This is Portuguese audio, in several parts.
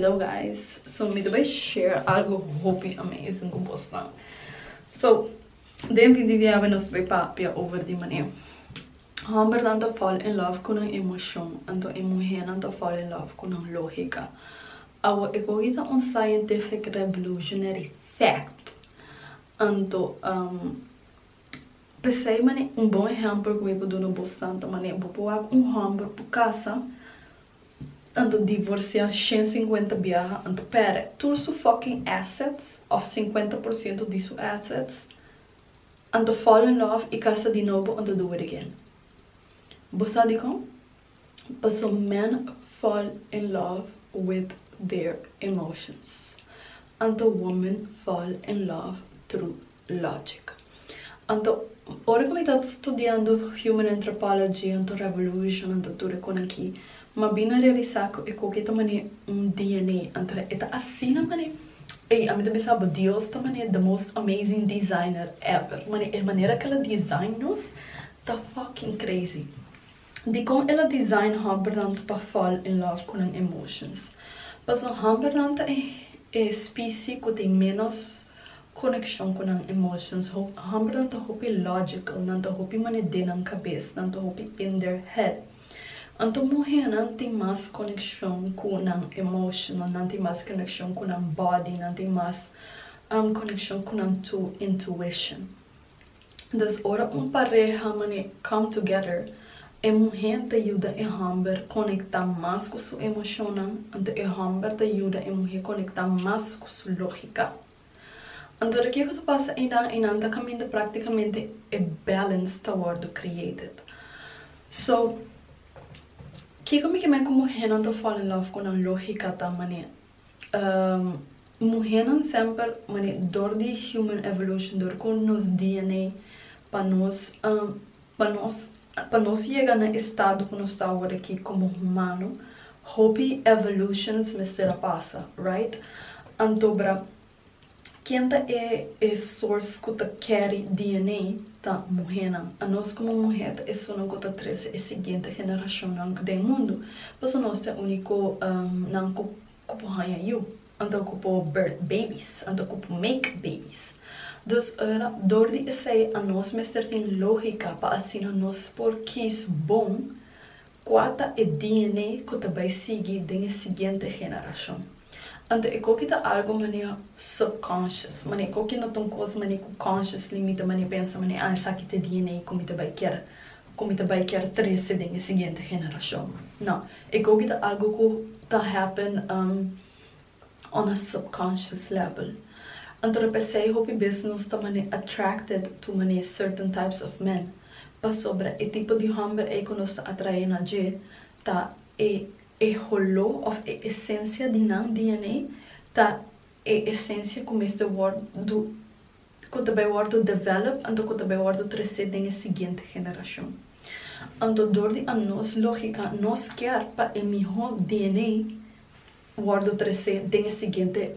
Hello guys, so me vai share algo hopi amazing com vocês. So, den vídeo de hoje nós vai papia over de maneira. Homber tanto fall in love com a emoção, anto a mulher tanto fall in love com a logica. Awa egoita un scientific revolutionary fact. Anto pensei mane um bom exemplo que eu vou dar bastante mane vou pôr Homber por casa. Ando divorciar 150 biarra, ando pera, todos os fucking assets, of 50% disso assets, ando fall in love e casa de novo, ando do it again. Você sabe como? Because men fall in love with their emotions, and the women fall in love through logic. Então, ora que eu estou estudando Human Anthropology, ando Revolution, ando tudo com aqui, mas bem na realização é que também DNA entre eta assim na maneira e a mim também sabe Deus também é the most amazing designer ever, mas a maneira que ela design nos tá fucking crazy. De como ela design Homber para fall in love com as emotions. Mas o Homber é espécie que tem menos conexão com as emotions. Homber não tá hopi logical, não tá hopi mané dentro da cabeça, não tá hopi in their head. Então, mulher não tem mais conexão com a emotion, não tem mais conexão com a body, não tem mais conexão com a intuition. Então, ora pareja come together, a mulher te ajuda a Homber conectar mais com sua emoção, então a Homber te ajuda a mulher conectar mais com sua lógica. Então, o que passa ainda caminho praticamente a balance toward created. So, que como mulher não tá fall in love com a lógica tá mané mulher não sempre mané dor de human evolution dor com nos DNA para nós chegar no estado que nós está agora aqui como humano hope evolutions mistura passa right então quem tá é source que tá carry DNA tá mulher a nós como mulher é só não que tá traz a seguinte geração do mundo mas nós é único não que hanha you então que birth babies então que make babies dus dor de esse a nós mestre tem lógica para assim nós por quis bom quata é DNA que tá vai seguir da seguinte geração. Então, eu que tá algo maneira subconscious, maneira que não tão coisa maneira conscious limita maneira pensa maneira essa aqui tem DNA como te vai querer trazer da seguinte geração. Não, eu que tá algo que tá happen on a subconscious level. Então, eu pensei que business tá maneira attracted to maneira certain types of men. Para sobre o tipo de homem que nós atrai na gente, tá hollow of a essência de nam DNA tá essência como este word do que também word develop então que também word trazer da seguinte geração então dor de a nós lógica nós quer para o melhor DNA word trazer da seguinte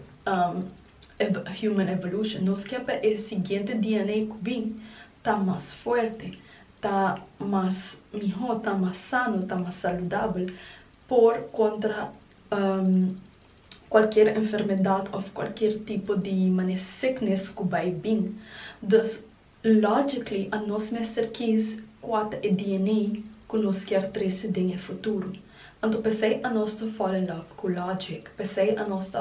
human evolution nós quer para o seguinte DNA que vem tá mais forte tá mais melhor tá mais sano tá mais saudável por contra qualquer enfermidade ou qualquer tipo de sickness que vai vir. Dus, logically, a nós mestre quis qual é DNA que nós quer trazer no futuro. Então, pensei a nós fall in love com logic, pensei a nós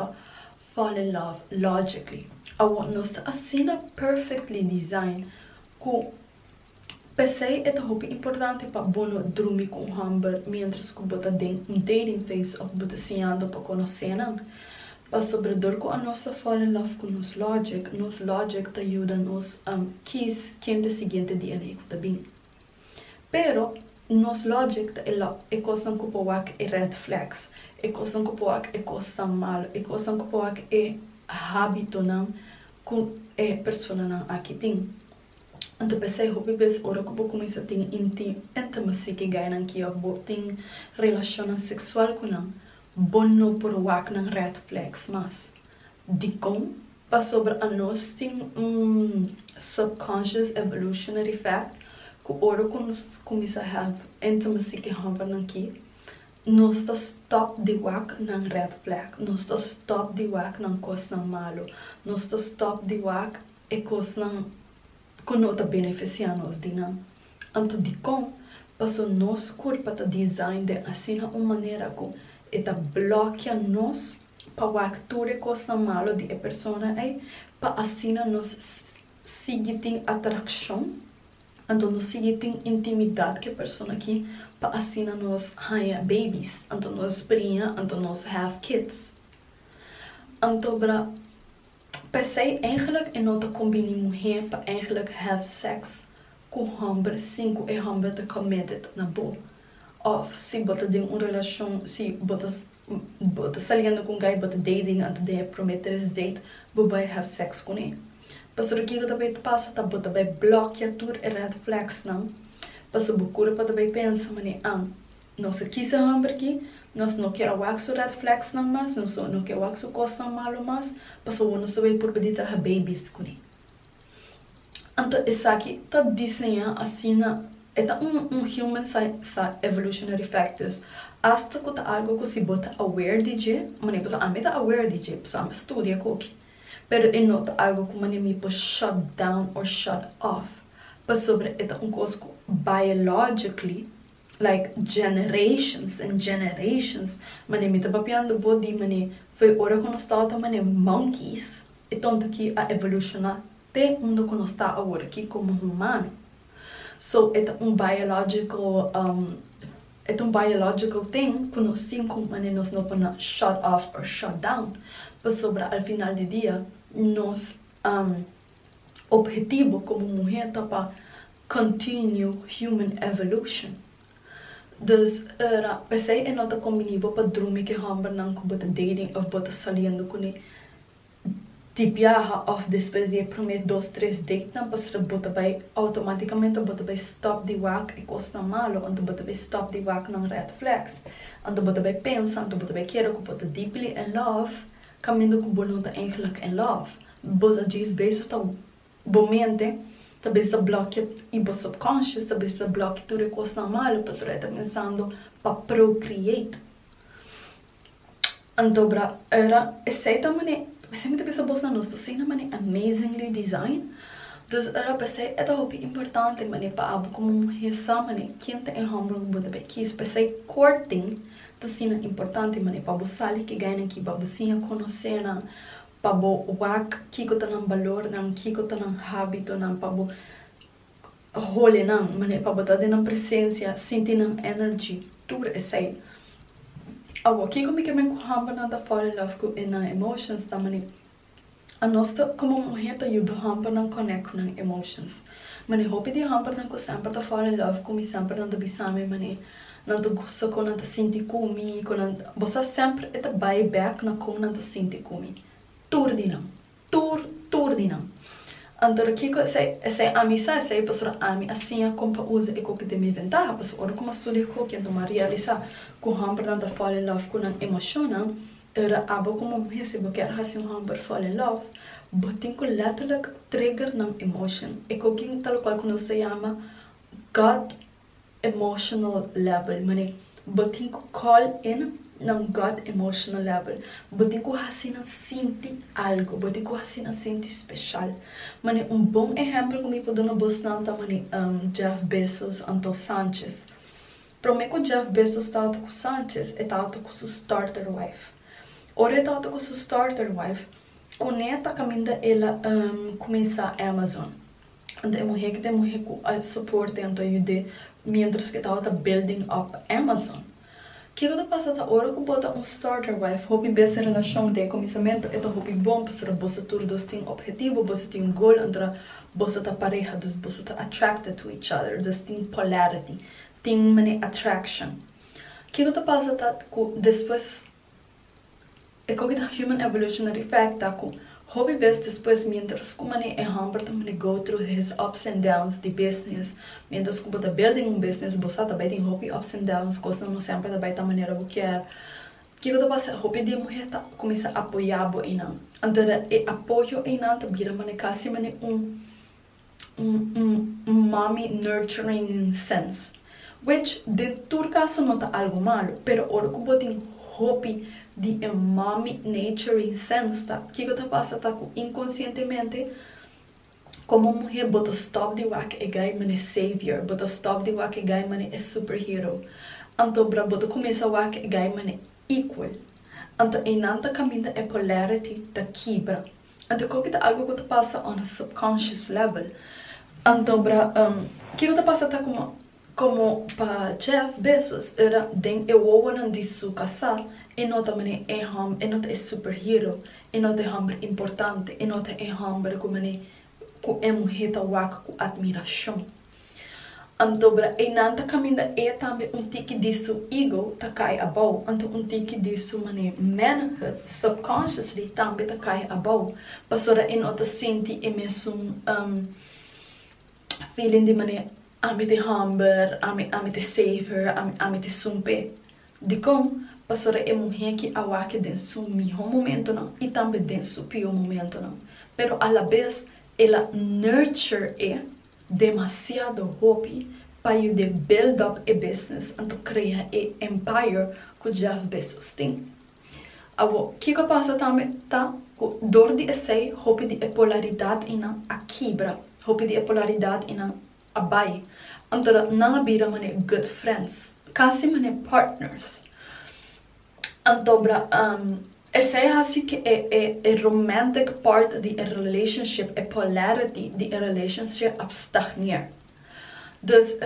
fall in love logically. Agora, nós assina perfectly design que pensei é muito importante para bono dormir com Homber mientras que bota dating phase ou bota sinando para conhecer não para sobre dor com a nossa fall in love com nos logic te ajuda nos quem te seguinte DNA que tá bem pero nos logic é coisa que pode é red flags é coisa que pode é coisa mal é coisa que pode é hábito não com é pessoa não aqui tem. Então pensei que vez ora que vou começar a ter intimacy que ganha que eu vou ter relação sexual com não bom não por wak não red flags mas de como para sobre a nós tem subconscious evolutionary fact que ora que nós começa a have intimacy que Homber aqui nós está stop de wak ng red flag, nós está stop de wak ng cos ng malo, nós está stop de wak e cos ng kuno ta beneficia nos dinam. Anto di com, paso nos curpa ta design de asina maneira ko eta bloquea nos pa wak ture cos ng malo di e persona ay pa asina nos sigiting atraksyon, anto nos sigiting intimidade que persona aqui pa asina nos haya babies, anto nos brinha, anto nos have kids. Anto bra, pensei eigenlijk en nota combini muhe pa eigenlijk have sex com Homber, 5 e Homber te committed na bo. Of se bota de relação, se bota saliendo com guy, bota dating, anto de prometeres date, bobai have sex com ele. Paso aqui que também passa, tá bota vai bloquear tudo e red flags não. Paso bucura para também pensa, mane nós aqui se Homber aqui, nós não quer waxo red flags não mais, nós não quer waxo coisa malo mais, paso nós também por pedir ter babies com ele. Então essa aqui tá desenhando assim na eta human evolutionary factors. Hasta que tá algo que se bota aware de je, mane paso a meta aware de je, paso a estudia coque. Pero é nota algo que mane me pode shut down or shut off. Paso sobre eta coisa biologically, like generations and generations, mane me tá papiando body mane foi hora quando estava mane monkeys, e tanto que a evolucionar até onde quando está agora aqui como humano. So é um biological thing que nós temos mane nós não podemos shut off or shut down. Mas sobre al final do dia nos objetivo como mulher tá para continue human evolution. Dus pensei en nota combinivo para dormir que Homber não com bota dating ou bota saliendo com ele de viaja of depois de prometer 2-3 dates não para bota vai automaticamente bota vai stop de wak e coisa malo, então bota vai stop de wak não red flags, então bota vai pensar, então bota vai querer que bota deeply in love, caminhando com bonita eigenlijk in love, bota diz base tá bomente talvez está bloqueado e o subconscious, talvez está bloqueado tudo coisa normal, para você estar pensando para procreate. Então, era essa maneira, você me pensa bolsa nossa, assim na maneira amazingly design. Dus era pensei é tão importante maneira para abo como essa maneira quem tem Homber com boda bem, que pensei courting, assim importante maneira para buscar que ganha aqui, para buscar conhecer na pabo wak kiko tanang valor ng kiko tanang habito ng pabo hole nang mane pabo tade ng presensya sinti ng energy tur esay awo kiko mi kemen ko hamba na da fall in love ko in emotions ta mane anosta como mulher ta yudo hamba ng connect ng emotions mane hope di hamba ng ko sempre ta fall in love ko mi sempre nang da bisame mane nang gusto ko nang ta sinti kumi ko nang bosa sempre eta buy back na ko nang ta sinti kumi turdinam. Então aqui que essa amizade essa pessoa ami assim como usa e que tem me inventar, pessoa ora como estuda que então realizar com Homber não fall in love com uma emoção, era abo como recebo que era assim Homber fall in love, botin com letterlijk trigger ng emotion. E que tal qual que se chama God emotional level, mane botin ko call in ng God emotional level. Botin ko hasina sinti algo, botin ko hasina sinti special. Mane bom exemplo kung ipo doon na boss na mane Jeff Bezos anto Sanchez. Prome ko Jeff Bezos tato ko Sanchez e tato ko su starter wife. Ora tato ko su starter wife, kuneta kaminda ela começa Amazon. Ante mulher que tem mulher com suporte anto yude, mientras que tato building up Amazon. Que eu passa a hora que bota starter wife, hope bem relação de começamento, é hope bom para você tudo dos tem objetivo, você tem goal, entre você tá pareja, dos você tá attracted to each other, dos tem polarity, tem many attraction. Que eu passa a depois é que a human evolutionary fact tá com hobby best depois mientras como é Homber também go through his ups and downs de business, mientras que bota building business, você também tem hobby ups and downs, coisa não sempre também da maneira que é. Que eu passa hobby de mulher tá começa a apoiar bo ina. Então é apoio ina tá vira mane quase mane mommy nurturing sense. which de tur caso não tá algo malo, pero ora que botem hobby de mommy nature in sense, tá? Que tá passa tá inconscientemente como mulher bota stop de wak e gai mane savior, bota stop de wak e gai mane é superhero. Anto bra bota começa wak e gai mane equal. Anto enanta caminha é polarity da quebra. Anto que tá algo que tá passa on a subconscious level. Anto bra que tá passa tá como para Jeff Bezos era den eu ouan de su casal e nota mane é hom e nota é superhero e nota é hombre importante e nota é hombre como mane ku é mulher tá wak com admiração. Antobra e nanta caminda é também tiki disso ego tá cai abau, anto tiki disso mane manhood subconsciously também tá cai abau. Passora em outra senti e mesmo feeling de mane ame de Homber, ame de saver, ame de sumpe. De como passora é mulher que awake den su melhor momento não e também den su pior momento não. Pero a la vez ela nurture é demasiado hobby para you de build up a business and to criar a empire que Jeff Bezos tem. Avo, que passa também tá com dor de essay, hobby de polaridade ina a quebra, hobby de polaridade ina a bai. Antara não bira mane good friends, quase mane partners. Antobra essay assim que é romantic part de a relationship, a polarity de a relationship abstagneer. Dus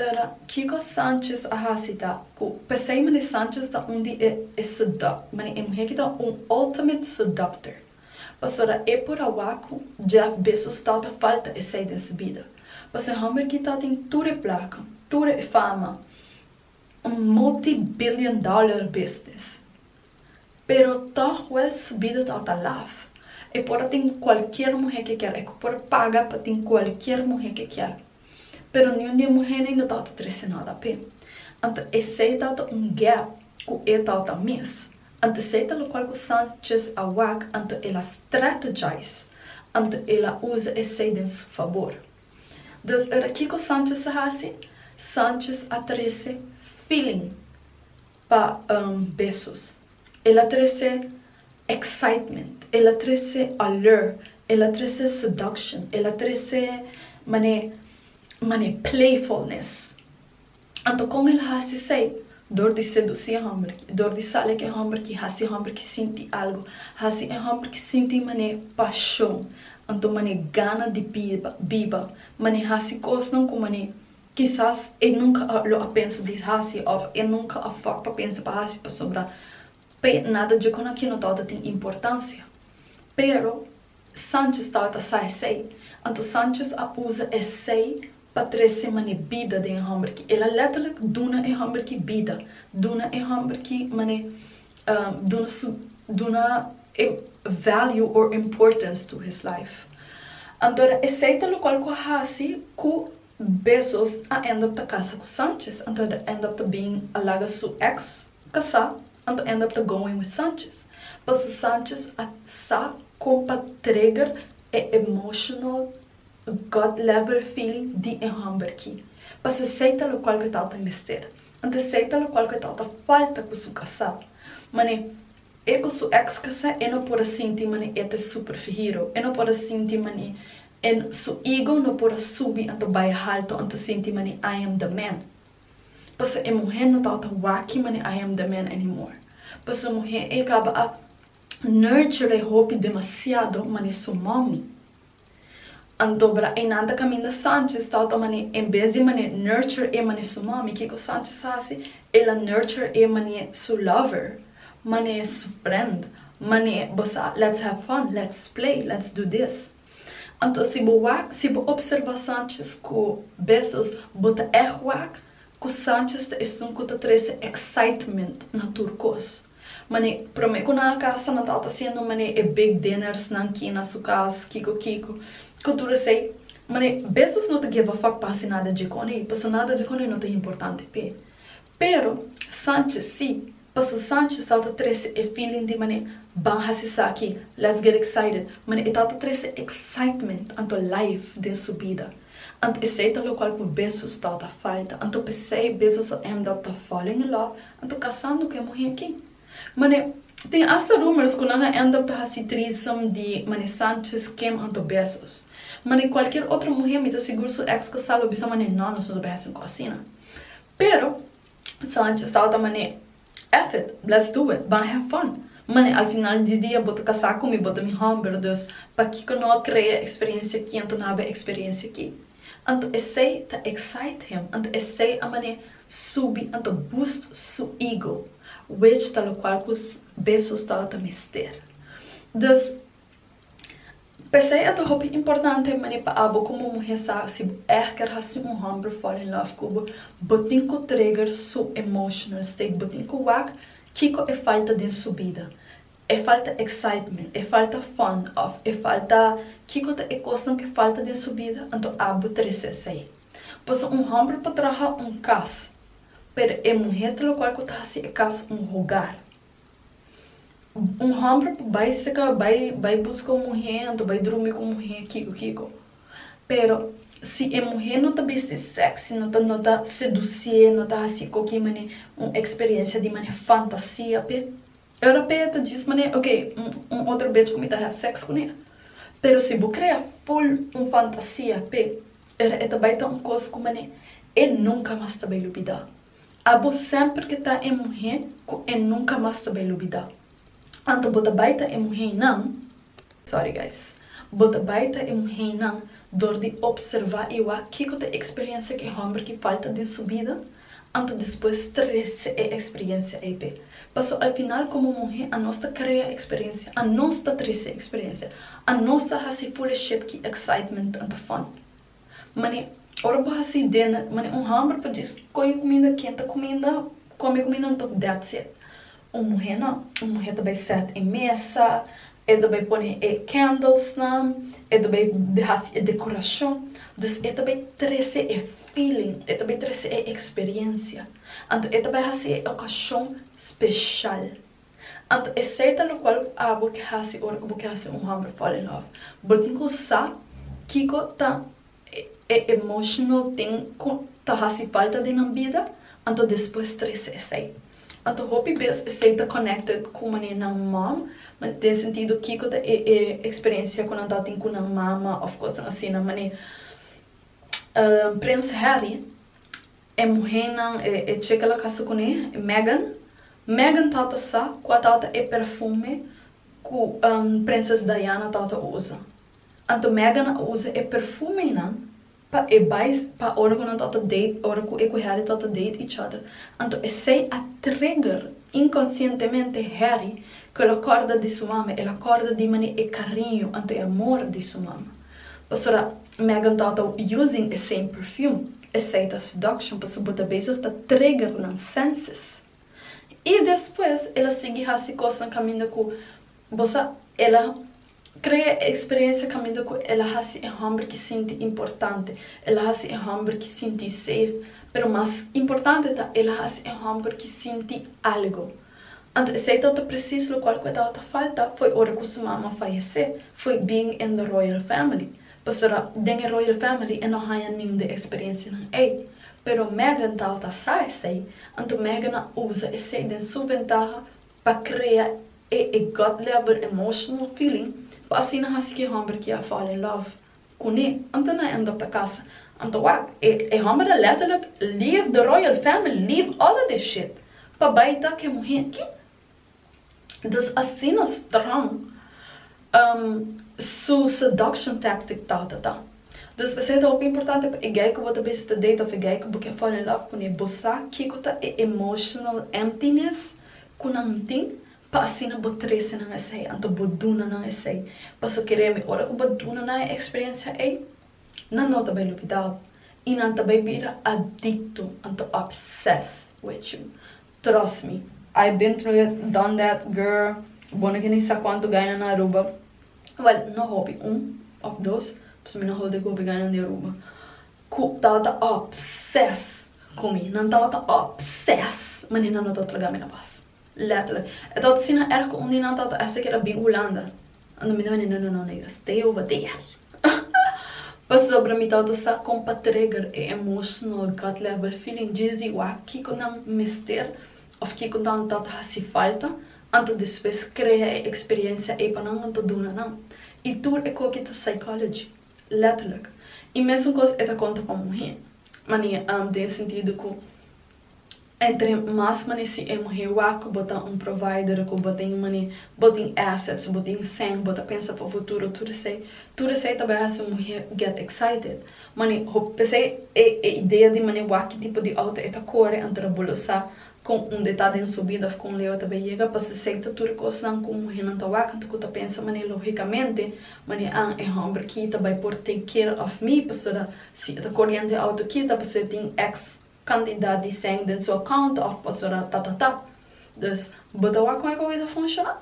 Kiko Sanchez ahasita ku pensei mane Sanchez da onde é seduct, mane mulher que tá ultimate seductor. Passora é por awaku Jeff Bezos tá falta essay dessa vida. Passora Homber que tá tem tudo placa, tudo fama, multi-billion-dollar business. Pero toch wel subida tá laf. E por ter qualquer mulher que quer, é por pagar para ter qualquer mulher que quer. Pero nenhum dia mulher ainda tá nada pé. Então esse tá gap que é tá mês. Então esse tá o qual que Sanchez awak, então ela strategize, então ela usa esse em seu favor. Dus era que Sanchez hasi, Sanchez atrese feeling para Bezos. Ela atrese excitement, ela atrese allure, ela atrese seduction, ela atrese mane playfulness. Então como ele hasi sei, dor de seduzir Homber, dor de sale que Homber que hasi Homber que sente algo, hasi Homber que sente mane paixão, então mane gana de biba, mane hasi coisas não como mane quizás eu nunca lo penso de hasi ou eu nunca a foco para pensar para hasi para sobrar. Nada de como aqui não toda tem importância. Pero Sanchez tá sai sei, então Sanchez usa esse para trazer mane vida de Homber que ela letterlijk duna é Homber que vida, duna é Homber que mane duna value or importance to his life. Então esse tá o qual que hasi ku Bezos end up da casa com Sanchez, então end up being alaga su ex casa. And end up going with Sanchez. But Sanchez sa compa trigger e emotional God level feeling de Homber aqui. Mas aceita o qual que tá investir. Então aceita o qual que tá falta com su casal. Mane e com su ex casa e não pode sentir mane é superhero. E não pode sentir mane en su ego não pode subir anto vai alto anto sentir mane I am the man. Mas a mulher não tá waki mane I am the man anymore. Mas a mulher acaba a nurture hope demasiado mane su mommy. Antobra e nada caminho Sanchez tá mane em vez de mane nurture e mane su mommy que o Sanchez hace ela nurture e mane su lover, mane su friend, mane bossa let's have fun, let's play, let's do this. Então se bo observa Sanchez com Bezos bota wak ku Sanchez é um que traz excitement na turcos. Mane prome ku na casa na tá sendo mane e big dinners na na su casa kiko. Cultura sei, mane Bezos não te give a fuck para nada de cone, passo nada de cone não é importante pe. Pero Sanchez sim, passo Sanchez tá traz e feeling de mane ban hasisa aqui, let's get excited. Mane tá traz excitement anto life de su vida. Ant aceita lo qual por besos tata falta. Anto pensei besos end up falling in love. Anto casando que morrer aqui. Mane, tem hasta rumors que não end up hasi threesome de mane Sanchez Kim anto besos. Mane qualquer outra mulher me tá seguro su ex casalo bisa mane não sou beso em cocina. Pero Sanchez tata mane F it, let's do it, but have fun. Mane al final do dia bota casar comigo, bota mi Homber, dus para que não cria experiência aqui, então não have experiência aqui. Anto essay ta excite him, anto essay a mane subi, anto boost su ego, which tal qual cus besos tal ta mister. Dus pensei ato hopi importante mane pa abo como mulher sa si erker hasi Homber fall in love kubo, botin ko trigger su emotional state, botin ko wak kiko é falta de subida. É falta excitement, é falta fun, é falta kiko é coisa que falta de subida, então abo 366. Pois Homber para trabalhar caso, pero é mulher pelo qual que tá se caso lugar. Homber vai buscar mulher, então vai dormir com mulher kiko. Pero se a mulher não tá bem sexy, não tá seduzir, não tá assim qualquer maneira uma experiência de maneira fantasia, europeia te diz maneira, ok, outro beijo comigo tá have sex com ele. Pero se você cria full fantasia, é também tá coisa como maneira, nunca mais tá bem lubida. Abo sempre que tá em mulher, nunca mais tá bem lubida. Anto bota baita em mulher não, sorry guys, bota baita em mulher não, dor de observar e o que é a experiência que Homber que falta de subida, anto depois trazer a experiência aí. Passou ao final como mulher a nossa cria experiência, a nossa trazer experiência, a nossa hasi full shit que excitement and fun. Mane, ora ba hasi dena, mane Homber pa diz coi comida quente, come comida então that's it. Mulher não, mulher também set em mesa, também põe candles não, também hasi decoração, dus também trazer feeling, também trazer experiência. Então, também hasi ocasião special. Então, é certo no qual abo que hasi ora como que hasi Homber fall in love. Botinho sa kiko ta emotional thing ta hasi falta de na vida, então depois trazer sei. Então, hope bes está connected com a minha mom, mas tem sentido que a experiência quando eu tenho com a mama, of course, assim, na minha Prince Harry, mulher não chega lá casa com ele, Meghan tata sa, qual tata perfume que Princess Diana tata usa. Então, Meghan usa perfume não. Pa ora quando tata date, ora que Harry tata date each other. Então, sei a trigger inconscientemente Harry que ela acorda de sua mama, ela acorda de mani e carinho, então é amor de sua mama. Pastora Meghan tata using the same perfume, sei a seduction, pastor bota bezig ta trigger nas senses. E depois ela segue hasi coisa caminho com bossa ela cria experiência caminho com ela hasi Homber que sente importante, ela hasi Homber que sente safe, pero mais importante tá ela hasi Homber que sente algo. Então, se eu preciso o qual que falta foi hora que sua mama faleceu, foi being in the royal family. Pastora den royal family e não há nenhuma experiência não é. Pero Meghan tata sai sei, então Meghan usa esse den sua ventaja para criar gut level emotional feeling. Assim não hasi que Homber que fall in love com ele, então não anda para casa. Então Homber letterlijk leave the royal family, leave all of this shit. Para baita que morrer aqui. Dus assim nós tram su seduction tactic tá. Dus we zeggen ook importante para kijken wat de beste date of kijken porque fall in love com ele, bossa que tá emotional emptiness com anting. Pa assim na botrese na essay, anto boduna na essay. Paso quereme ora ko boduna na experiência ei. Na nota bem lupidal. E na também vira adicto, anto obsessed with you. Trust me, I've been through it, done that, girl. Bona que nem sa quanto ganha na Aruba. Well, no hobby, of those. Paso mina hobby ko ganha na Aruba. Ku tata obsessed comigo, não tata obsessed. Menina não tá tragando na paz. Letterlijk. Het had zien erg ondinant dat als ik er bij Hollanda. En dan ben ik nee, stay over there. Mas sobre mim tal sa compa trigger e emotional gut level feeling diz de wa que não mister of que não tá se falta anto depois cria a experiência e para não anto duna não e tur é co que tá psychology letterlijk e mesmo coisa é conta para morrer mania tem sentido que entre mais mani se é morrer que botar provider que botar assets botar sangue botar pensa para o futuro tudo sei também assim morrer get excited mani pensei a ideia de mani que tipo de auto é corre entre a bolsa com detalhe em subida com leo também chega para se seita tudo coisa não como morrer não tá então que tu pensa mani logicamente mani é Homber que também por take care of me para se a corrente auto que tá para se tem quantidade de sangue dentro do seu account of pastora tá. Dus, botar como é que isso funciona?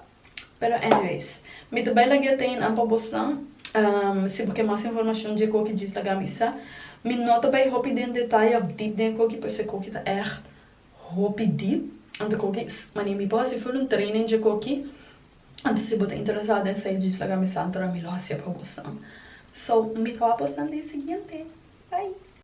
Pero anyways, me também lagi tem ampa bostão. Se você mais informação de o que diz la gamisa, me nota bem hopi den detalhe of deep den o que pode ser o que tá echt hopi deep. Ante o que, mani me pode se for training de o que, ante se você interessado em sair diz la gamisa, então me lo hacia para bostão. So, me tô apostando no seguinte. Bye.